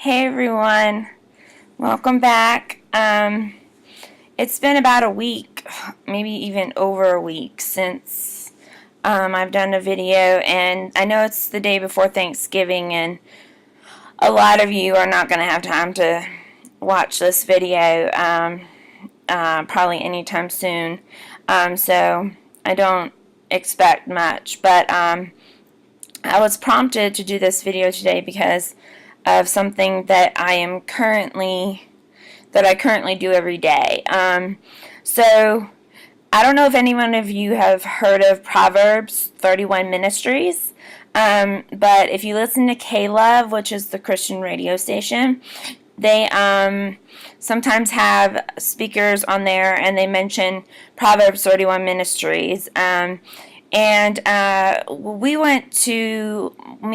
Hey everyone, welcome back. It's been about a week, maybe even over a week since I've done a video, and I know it's the day before Thanksgiving, and a lot of you are not going to have time to watch this video probably anytime soon. So I don't expect much, but I was prompted to do this video today because of something that I currently do every day. So I don't know if any one of you have heard of Proverbs 31 Ministries, but if you listen to K-Love, which is the Christian radio station, they sometimes have speakers on there, and they mention Proverbs 31 Ministries. And me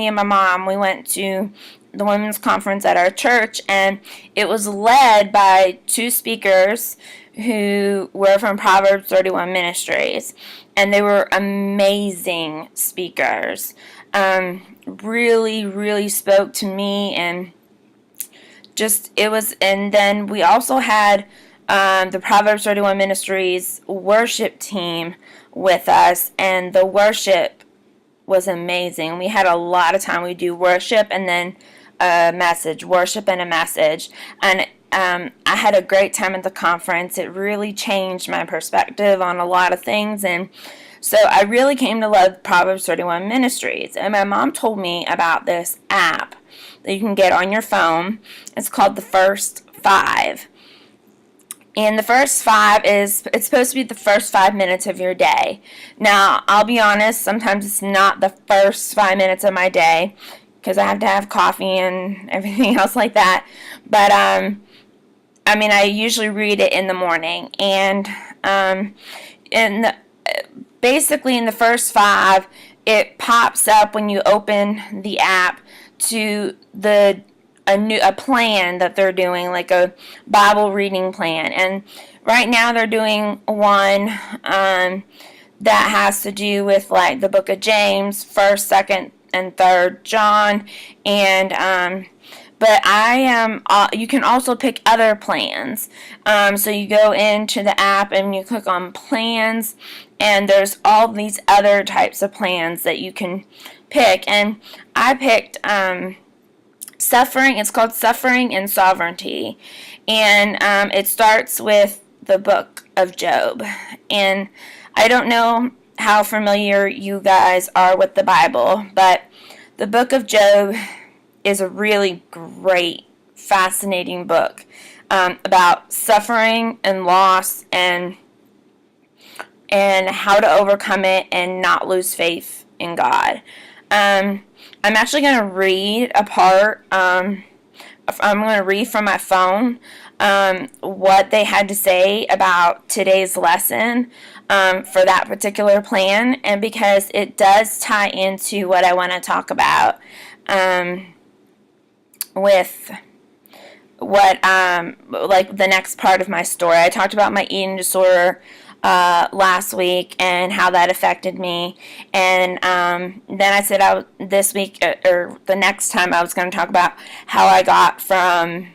and my mom, we went to the women's conference at our church, and it was led by two speakers who were from Proverbs 31 Ministries, and they were amazing speakers. Really, really spoke to me, and and then we also had the Proverbs 31 Ministries worship team with us, and the worship was amazing. We had a lot of time. We do worship and then a message, worship and a message, and I had a great time at the conference. It really changed my perspective on a lot of things, and so I really came to love Proverbs 31 Ministries. And my mom told me about this app that you can get on your phone. It's called The First Five. And the first five it's supposed to be the first 5 minutes of your day. Now, I'll be honest, sometimes it's not the first 5 minutes of my day because I have to have coffee and everything else like that. But, I usually read it in the morning. And basically in the first five, it pops up when you open the app to a plan that they're doing, like a Bible reading plan. And right now they're doing one that has to do with like the book of James, 1st, 2nd, and 3rd John. And you can also pick other plans. So you go into the app and you click on plans, and there's all these other types of plans that you can pick. And I picked Suffering. It's called Suffering and Sovereignty, and it starts with the book of Job. And I don't know how familiar you guys are with the Bible, but the book of Job is a really great, fascinating book about suffering and loss and how to overcome it and not lose faith in God. I'm actually going to read a part. I'm going to read from my phone what they had to say about today's lesson for that particular plan, and because it does tie into what I want to talk about with what like the next part of my story. I talked about my eating disorder last week and how that affected me, and then I said this week or the next time I was going to talk about how I got from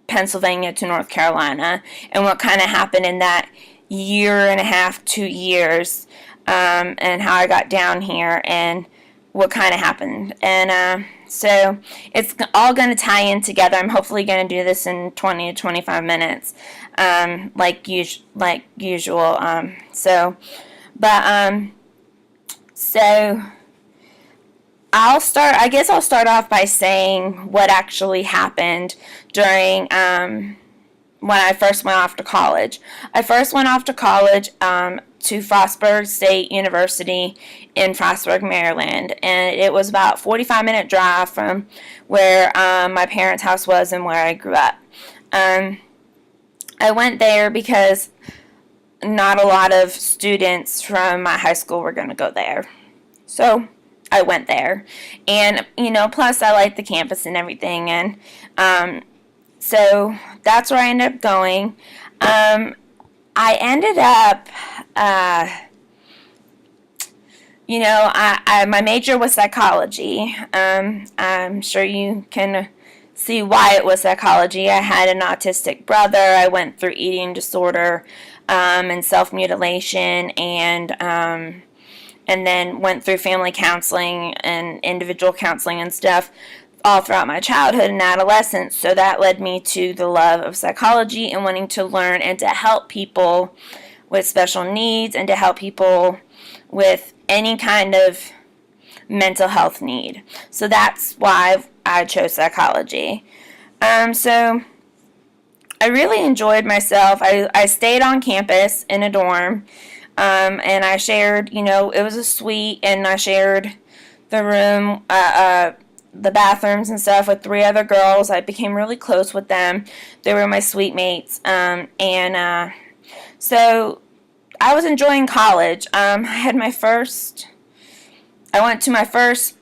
Pennsylvania to North Carolina and what kind of happened in that year and a half, 2 years, and how I got down here and what kind of happened. And so it's all going to tie in together. I'm hopefully going to do this in 20 to 25 minutes, like usual. So I'll start. I guess I'll start off by saying what actually happened during when I first went off to college. I first went off to college to Frostburg State University in Frostburg, Maryland, and it was about 45-minute drive from where my parents' house was and where I grew up. I went there because not a lot of students from my high school were going to go there, so I went there, and plus I liked the campus and everything, and so that's where I ended up going. I ended up, my major was psychology. I'm sure you can see why it was psychology. I had an autistic brother. I went through eating disorder and self-mutilation, and then went through family counseling and individual counseling and stuff all throughout my childhood and adolescence. So that led me to the love of psychology and wanting to learn and to help people with special needs and to help people with any kind of mental health need. So that's why I chose psychology. So I really enjoyed myself. I stayed on campus in a dorm, and I shared, it was a suite, and I shared the room, the bathrooms and stuff with 3 other girls. I became really close with them. They were my suite mates, so I was enjoying college. I went to my first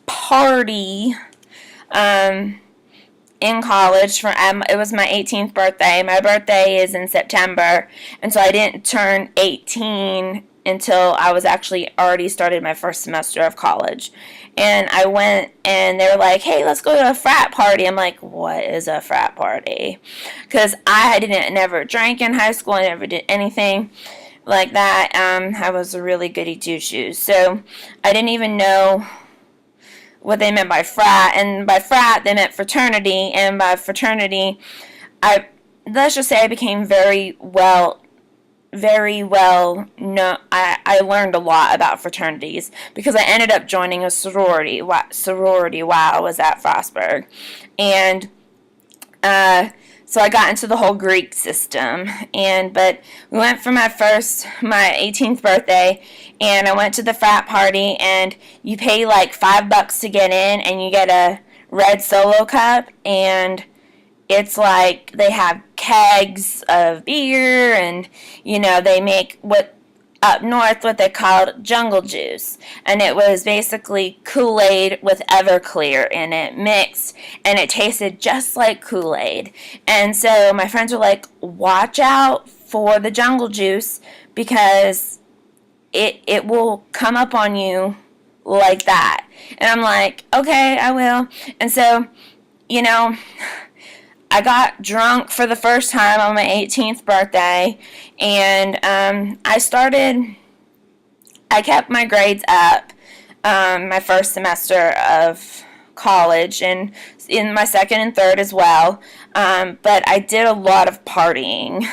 party in college. It was my 18th birthday. My birthday is in September, and so I didn't turn 18 until I was actually already started my first semester of college. And I went, and they were like, hey, let's go to a frat party. I'm like, what is a frat party? Because I never drank in high school. I never did anything like that. I was a really goody two-shoes. So I didn't even know what they meant by frat. And by frat, they meant fraternity. And by fraternity, let's just say I became very well no, I learned a lot about fraternities because I ended up joining a sorority while I was at Frostburg. And so I got into the whole Greek system. But we went for my 18th birthday, and I went to the frat party, and you pay like $5 to get in, and you get a red Solo cup, and it's like they have kegs of beer, and they make up north what they called jungle juice, and it was basically Kool-Aid with Everclear in it mixed, and it tasted just like Kool-Aid. And so my friends were like, watch out for the jungle juice because it will come up on you like that. And I'm like, okay, I will. And so I got drunk for the first time on my 18th birthday, and I kept my grades up my first semester of college, and in my second and third as well, but I did a lot of partying,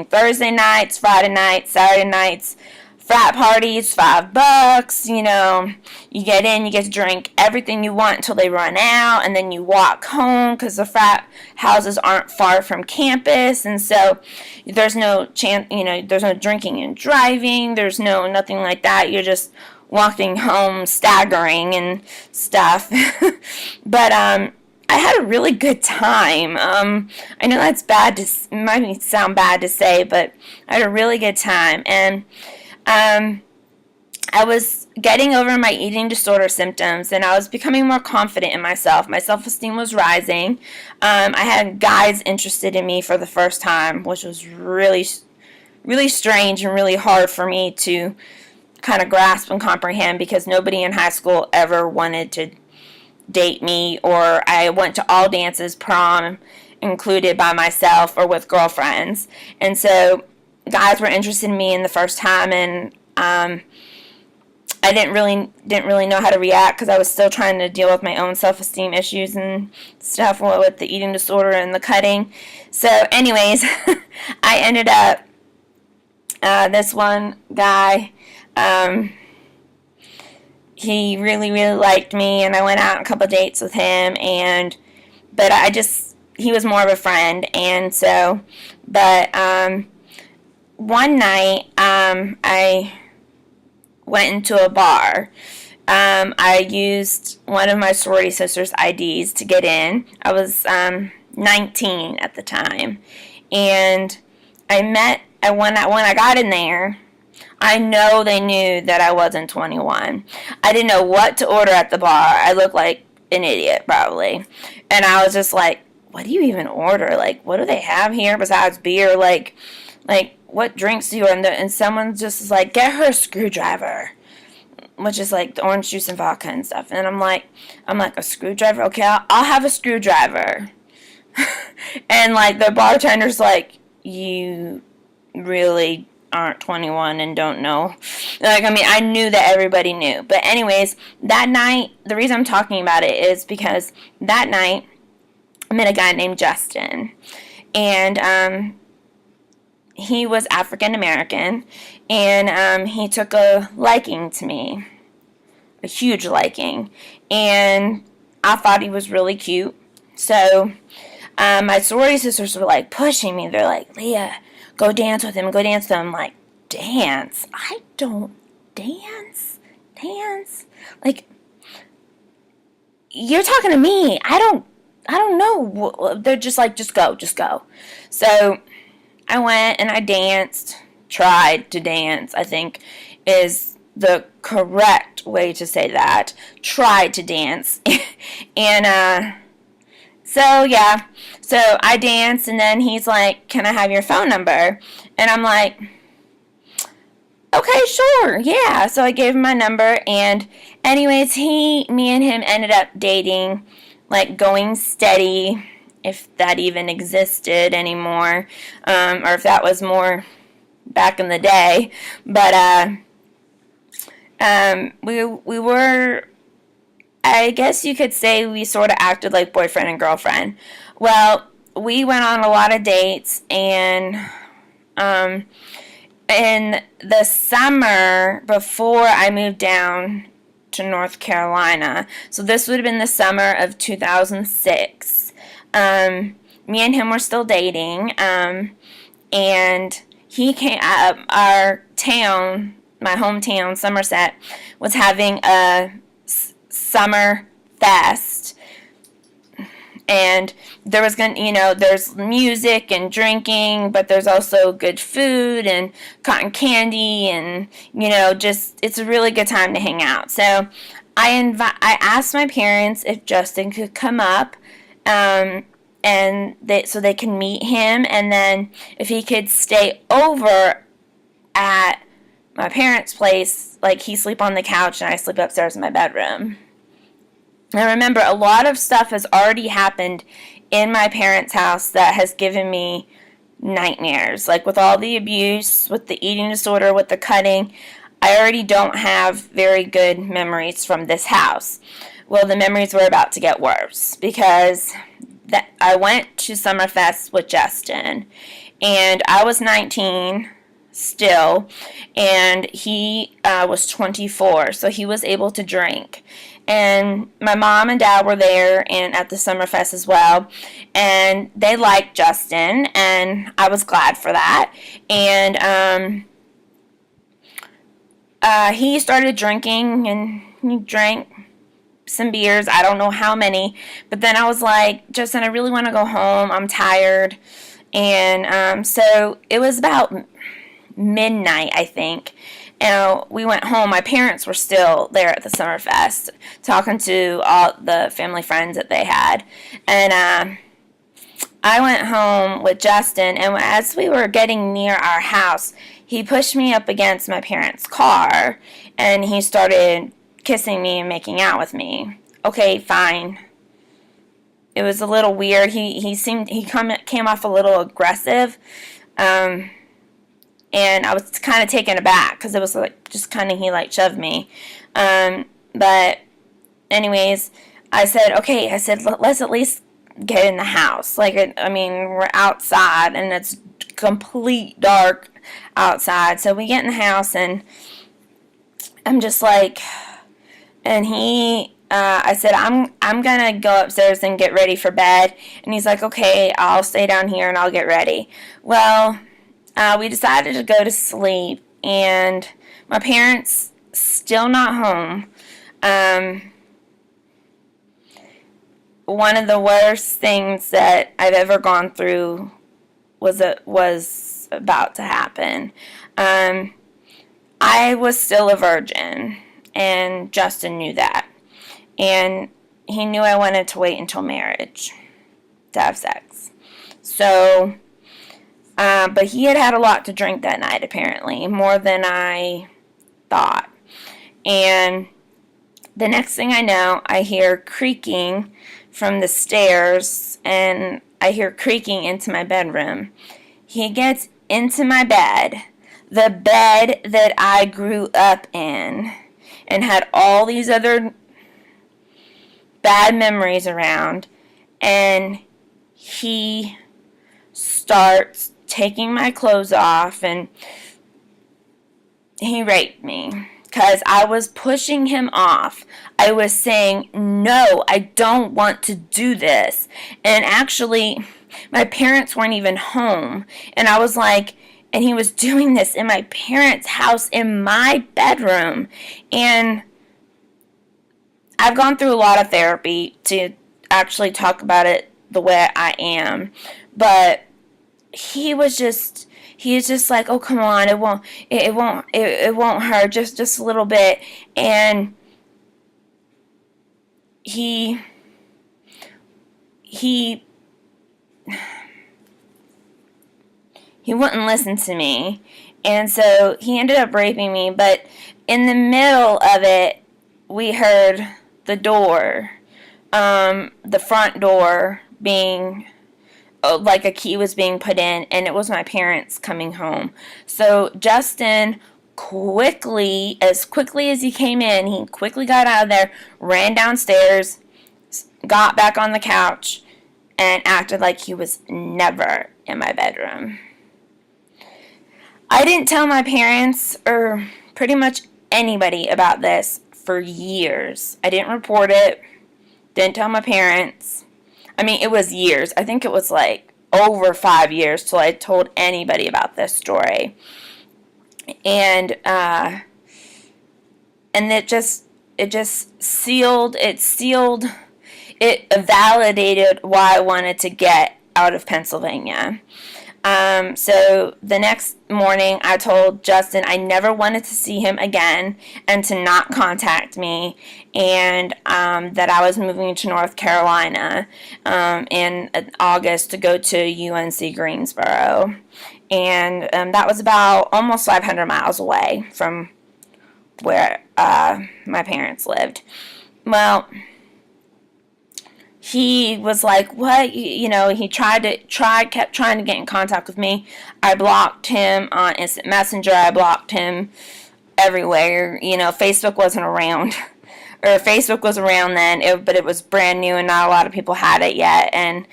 Thursday nights, Friday nights, Saturday nights, frat parties, $5, you get in, you get to drink everything you want until they run out, and then you walk home because the frat houses aren't far from campus, and so there's no chance, there's no drinking and driving, there's nothing like that, you're just walking home staggering and stuff. But I had a really good time. I know that's might sound bad to say, but I had a really good time, and I was getting over my eating disorder symptoms, and I was becoming more confident in myself. My self-esteem was rising. I had guys interested in me for the first time, which was really, really strange and really hard for me to kind of grasp and comprehend because nobody in high school ever wanted to date me, or I went to all dances, prom included by myself or with girlfriends. And so guys were interested in me in the first time, and I didn't really know how to react because I was still trying to deal with my own self-esteem issues and stuff with the eating disorder and the cutting. So anyways, I ended up this one guy, he really, really liked me, and I went out on a couple of dates with him, but he was more of a friend, and so, but one night, I went into a bar. I used one of my sorority sisters' IDs to get in. I was 19 at the time, and when I got in there, I know they knew that I wasn't 21. I didn't know what to order at the bar. I looked like an idiot, probably, and I was just like, what do you even order? Like, what do they have here besides beer? Like, what drinks do you order? And someone just was like, get her a screwdriver. which is like the orange juice and vodka and stuff. And I'm like, a screwdriver? Okay, I'll have a screwdriver. And like the bartender's like, you really aren't 21 and don't know. Like, I mean, I knew that everybody knew. But anyways, that night, the reason I'm talking about it is because that night I met a guy named Justin. And he was African American, and he took a liking to me, a huge liking, and I thought he was really cute. So my sorority sisters were like pushing me. They're like, Leah, go dance with him, go dance with him. I'm like, dance? I don't dance. Like, you're talking to me. I don't know. They're just like, just go. So I went and I danced, tried to dance, I think is the correct way to say that. Tried to dance. And so yeah, so I danced, and then he's like, can I have your phone number? And I'm like, okay, sure, yeah. So I gave him my number, and anyways, me and him ended up dating, like going steady, if that even existed anymore, or if that was more back in the day. But we were, I guess you could say, we sort of acted like boyfriend and girlfriend. Well, we went on a lot of dates, and in the summer before I moved down to North Carolina, so this would have been the summer of 2006, me and him were still dating, and he came, our town, my hometown, Somerset, was having a summer fest, and there was there's music and drinking, but there's also good food and cotton candy, and just, it's a really good time to hang out. So I asked my parents if Justin could come up, and so they can meet him, and then if he could stay over at my parents' place, like he sleep on the couch and I sleep upstairs in my bedroom. And remember, a lot of stuff has already happened in my parents' house that has given me nightmares. Like with all the abuse, with the eating disorder, with the cutting, I already don't have very good memories from this house. Well, the memories were about to get worse, because I went to Summerfest with Justin, and I was 19 still, and he was 24, so he was able to drink. And my mom and dad were there and at the Summerfest as well, and they liked Justin, and I was glad for that. And he started drinking, and he drank some beers, I don't know how many, but then I was like, Justin, I really want to go home, I'm tired. And so it was about midnight, I think, and we went home. My parents were still there at the Summerfest, talking to all the family friends that they had, and I went home with Justin, and as we were getting near our house, he pushed me up against my parents' car, and he started kissing me and making out with me. Okay, fine. It was a little weird. He came off a little aggressive, and I was kind of taken aback, because it was like just kind of, he like shoved me. But anyways, I said, okay, let's at least get in the house. Like, I mean, we're outside and it's complete dark outside. So we get in the house, and I'm just like, and I said, I'm gonna go upstairs and get ready for bed. And he's like, okay, I'll stay down here and I'll get ready. Well, we decided to go to sleep, and my parents still not home. One of the worst things that I've ever gone through was about to happen. I was still a virgin, and Justin knew that. And he knew I wanted to wait until marriage to have sex. So, but he had a lot to drink that night, apparently, more than I thought. And the next thing I know, I hear creaking from the stairs, and I hear creaking into my bedroom. He gets into my bed, the bed that I grew up in, and had all these other bad memories around, and he starts taking my clothes off, and he raped me because I was pushing him off. I was saying, no, I don't want to do this. And actually, my parents weren't even home. And I was like, and he was doing this in my parents' house in my bedroom. And I've gone through a lot of therapy to actually talk about it the way I am. But he's just like, oh, come on, it won't hurt, just a little bit. And he wouldn't listen to me, and so he ended up raping me. But in the middle of it, we heard the door, the front door being, like a key was being put in, and it was my parents coming home. So Justin as quickly as he came in, he quickly got out of there, ran downstairs, got back on the couch, and acted like he was never in my bedroom. I didn't tell my parents or pretty much anybody about this for years. I didn't report it, didn't tell my parents. I mean, it was years. I think it was like over 5 years till I told anybody about this story. And it validated why I wanted to get out of Pennsylvania. So the next morning, I told Justin I never wanted to see him again and to not contact me, and that I was moving to North Carolina in August to go to UNC Greensboro. And that was about almost 500 miles away from where my parents lived. Well, he was like, what? He kept trying to get in contact with me. I blocked him on Instant Messenger. I blocked him everywhere. Facebook wasn't around. Or Facebook was around then, but it was brand new and not a lot of people had it yet. And,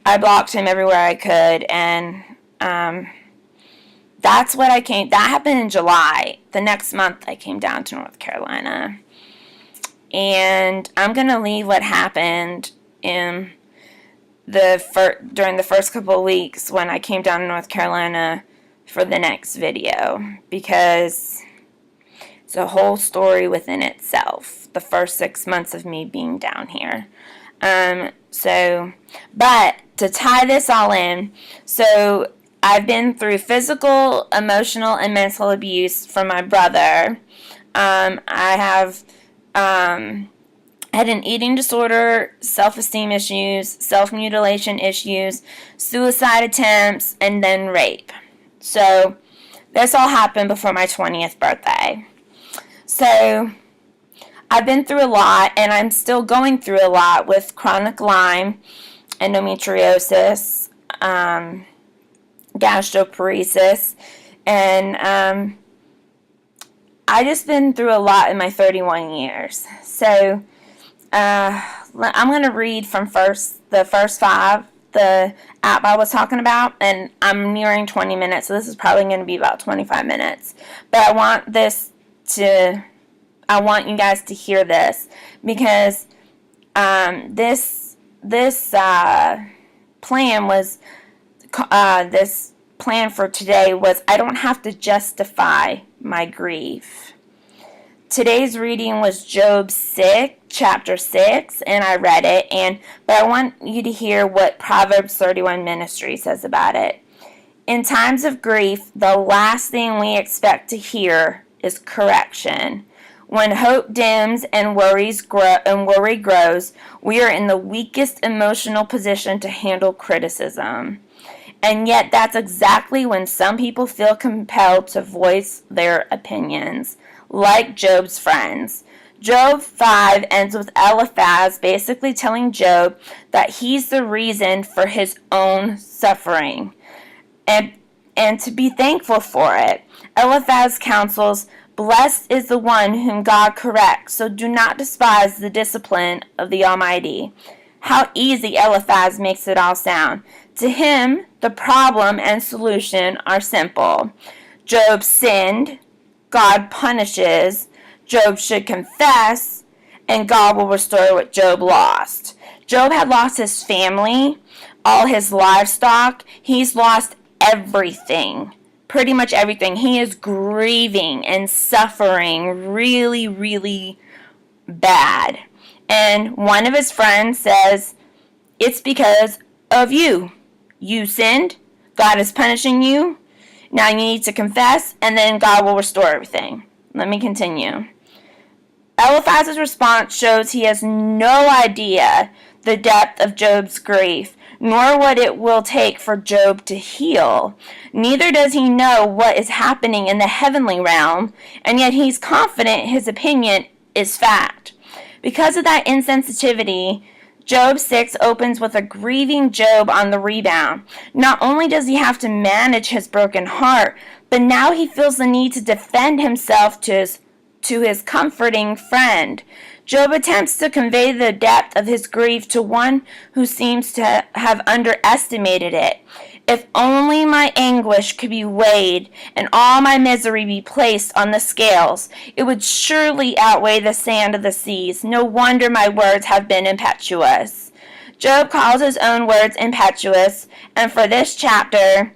I blocked him everywhere I could. And, that happened in July. The next month I came down to North Carolina. And I'm going to leave what happened during the first couple of weeks when I came down to North Carolina for the next video, because it's a whole story within itself, the first 6 months of me being down here. But to tie this all in, so I've been through physical, emotional, and mental abuse from my brother. I have had an eating disorder, self-esteem issues, self-mutilation issues, suicide attempts, and then rape. So this all happened before my 20th birthday. So I've been through a lot, and I'm still going through a lot with chronic Lyme, endometriosis, gastroparesis, and I just been through a lot in my 31 years. So I'm going to read from the first 5, the app I was talking about, and I'm nearing 20 minutes, so this is probably going to be about 25 minutes. But I want you guys to hear this, because this plan for today was, I don't have to justify my grief. Today's reading was Job 6, chapter 6, and I read it, but I want you to hear what Proverbs 31 Ministry says about it. In times of grief, the last thing we expect to hear is correction. When hope dims and worry grows, we are in the weakest emotional position to handle criticism. And yet that's exactly when some people feel compelled to voice their opinions, like Job's friends. Job 5 ends with Eliphaz basically telling Job that he's the reason for his own suffering and to be thankful for it. Eliphaz counsels, "Blessed is the one whom God corrects, so do not despise the discipline of the Almighty." How easy Eliphaz makes it all sound. To him, the problem and solution are simple. Job sinned, God punishes, Job should confess, and God will restore what Job lost. Job had lost his family, all his livestock. He's lost everything, pretty much everything. He is grieving and suffering really, really bad. And one of his friends says, "It's because of you. You sinned. God is punishing you. Now you need to confess, and then God will restore everything." Let me continue. Eliphaz's response shows he has no idea the depth of Job's grief, nor what it will take for Job to heal. Neither does he know what is happening in the heavenly realm, and yet he's confident his opinion is fact. Because of that insensitivity, Job 6 opens with a grieving Job on the rebound. Not only does he have to manage his broken heart, but now he feels the need to defend himself to his comforting friend. Job attempts to convey the depth of his grief to one who seems to have underestimated it. "If only my anguish could be weighed and all my misery be placed on the scales, it would surely outweigh the sand of the seas. No wonder my words have been impetuous." Job calls his own words impetuous, and for this chapter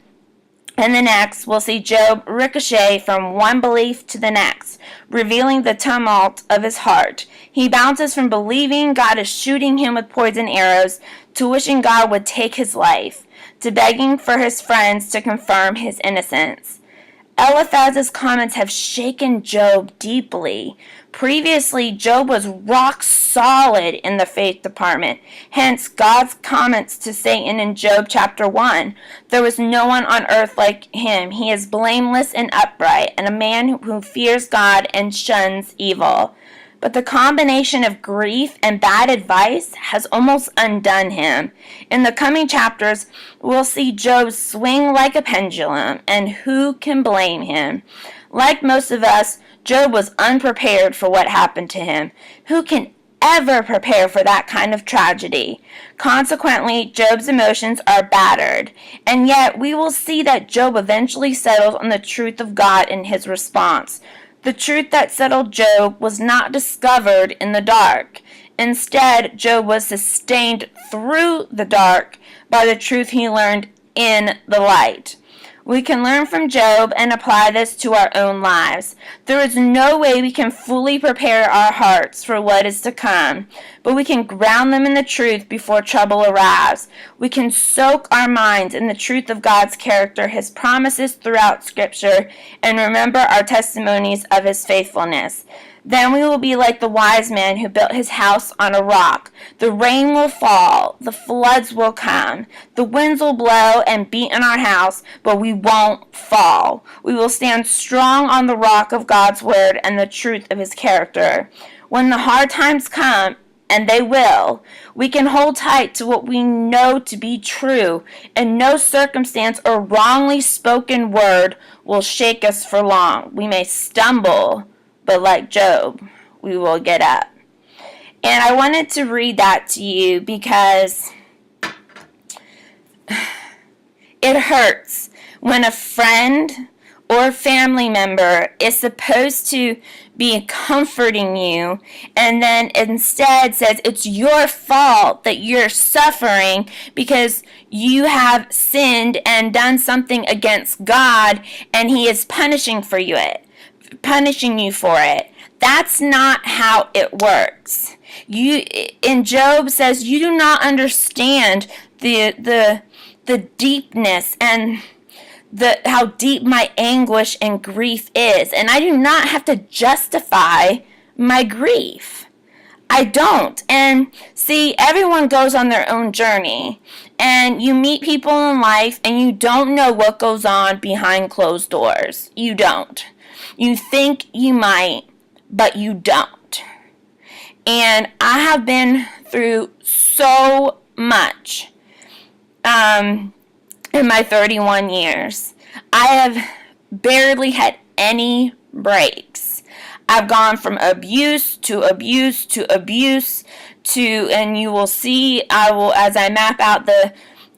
and the next, we'll see Job ricochet from one belief to the next, revealing the tumult of his heart. He bounces from believing God is shooting him with poison arrows to wishing God would take his life, to begging for his friends to confirm his innocence. Eliphaz's comments have shaken Job deeply. Previously, Job was rock solid in the faith department. Hence, God's comments to Satan in Job chapter 1. "There was no one on earth like him. He is blameless and upright, and a man who fears God and shuns evil." But the combination of grief and bad advice has almost undone him. In the coming chapters, we'll see Job swing like a pendulum, and who can blame him? Like most of us, Job was unprepared for what happened to him. Who can ever prepare for that kind of tragedy? Consequently, Job's emotions are battered, and yet we will see that Job eventually settles on the truth of God in his response. The truth that settled Job was not discovered in the dark. Instead, Job was sustained through the dark by the truth he learned in the light. We can learn from Job and apply this to our own lives. There is no way we can fully prepare our hearts for what is to come, but we can ground them in the truth before trouble arrives. We can soak our minds in the truth of God's character, his promises throughout Scripture, and remember our testimonies of his faithfulness. Then we will be like the wise man who built his house on a rock. The rain will fall, the floods will come, the winds will blow and beat in our house, but we won't fall. We will stand strong on the rock of God's word and the truth of his character. When the hard times come, and they will, we can hold tight to what we know to be true, and no circumstance or wrongly spoken word will shake us for long. We may stumble, but like Job, we will get up. And I wanted to read that to you because it hurts when a friend or family member is supposed to be comforting you and then instead says it's your fault that you're suffering because you have sinned and done something against God and he is punishing you for it. That's not how it works. Job says you do not understand the deepness and how deep my anguish and grief is, and I do not have to justify my grief. I don't. And see, everyone goes on their own journey. And you meet people in life and you don't know what goes on behind closed doors. You don't. You think you might, but you don't. And I have been through so much in my 31 years. I have barely had any breaks. I've gone from abuse to abuse to abuse to, and you will see, as I map out the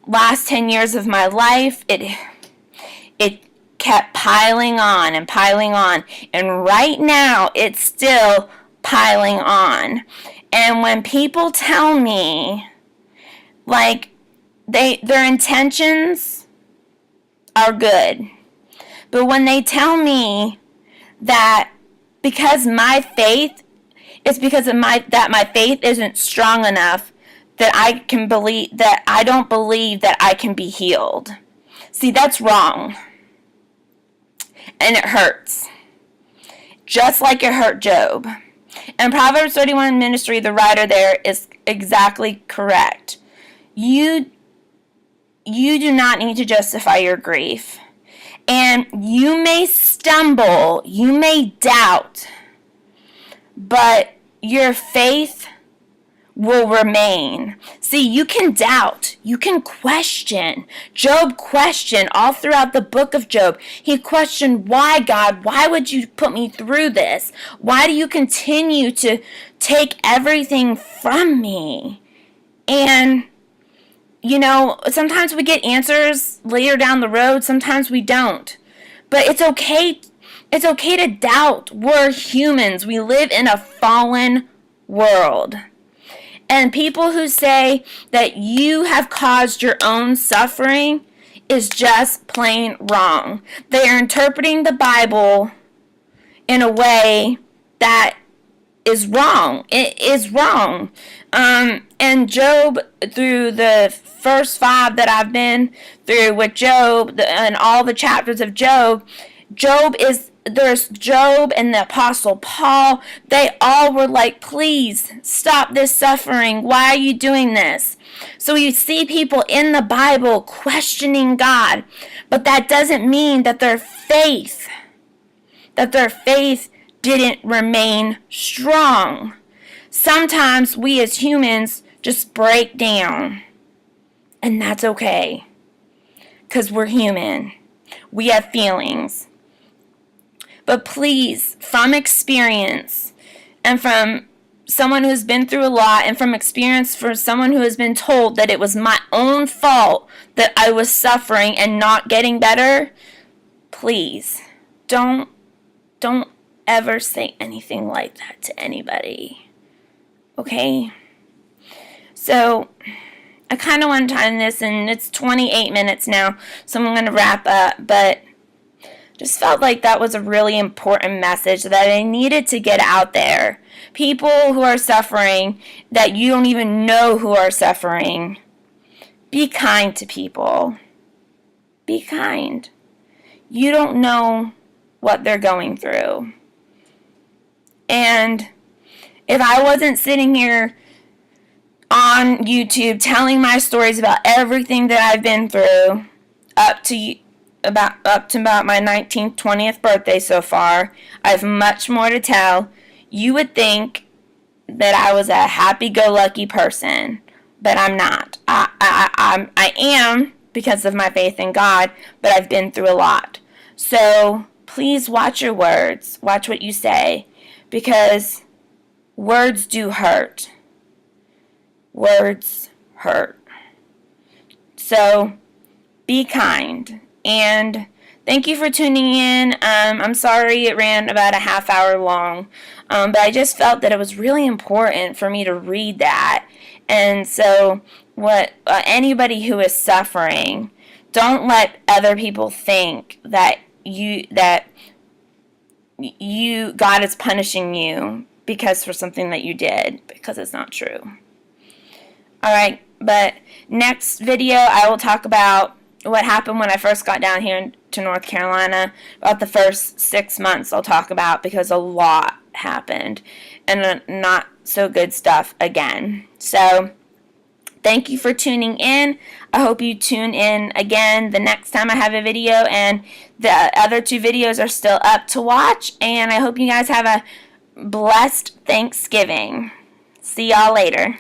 last 10 years of my life, it kept piling on and piling on. And right now, it's still piling on. And when people tell me, like, their intentions are good, but when they tell me that because my faith is because of my faith isn't strong enough that I can believe that I don't believe that I can be healed. See, that's wrong. And it hurts. Just like it hurt Job. And Proverbs 31 Ministry, the writer there is exactly correct. You do not need to justify your grief. And you may stumble, you may doubt, but your faith will remain. See, you can doubt, you can question. Job questioned all throughout the book of Job. He questioned, why, God? Why would you put me through this? Why do you continue to take everything from me? And you know, sometimes we get answers later down the road, sometimes we don't. But it's okay. It's okay to doubt. We're humans. We live in a fallen world. And people who say that you have caused your own suffering is just plain wrong. They are interpreting the Bible in a way that is wrong. It is wrong. And Job, through the first 5 that I've been through with Job, and all the chapters of Job, there's Job and the Apostle Paul. They all were like, please stop this suffering. Why are you doing this? So you see people in the Bible questioning God, but that doesn't mean that their faith didn't remain strong. Sometimes we as humans just break down, and that's okay, because we're human. We have feelings. But please, from experience, and from someone who's been through a lot, and from experience for someone who has been told that it was my own fault that I was suffering and not getting better, please, don't ever say anything like that to anybody. Okay? So, I kind of want to time this, and it's 28 minutes now, so I'm going to wrap up, but just felt like that was a really important message that I needed to get out there. People who are suffering, that you don't even know who are suffering, be kind to people. Be kind. You don't know what they're going through. And if I wasn't sitting here on YouTube telling my stories about everything that I've been through up to about my 19th, 20th birthday so far, I have much more to tell. You would think that I was a happy-go-lucky person, but I'm not. I am because of my faith in God, but I've been through a lot. So please watch your words. Watch what you say, because words do hurt. Words hurt. So be kind. And thank you for tuning in. I'm sorry it ran about a half hour long, but I just felt that it was really important for me to read that. And so, anybody who is suffering, don't let other people think that God is punishing you for something that you did, because it's not true. Alright, but next video I will talk about what happened when I first got down here to North Carolina. About the first 6 months I'll talk about, because a lot happened. And not so good stuff again. So thank you for tuning in. I hope you tune in again the next time I have a video, and the other 2 videos are still up to watch, and I hope you guys have a blessed Thanksgiving. See y'all later.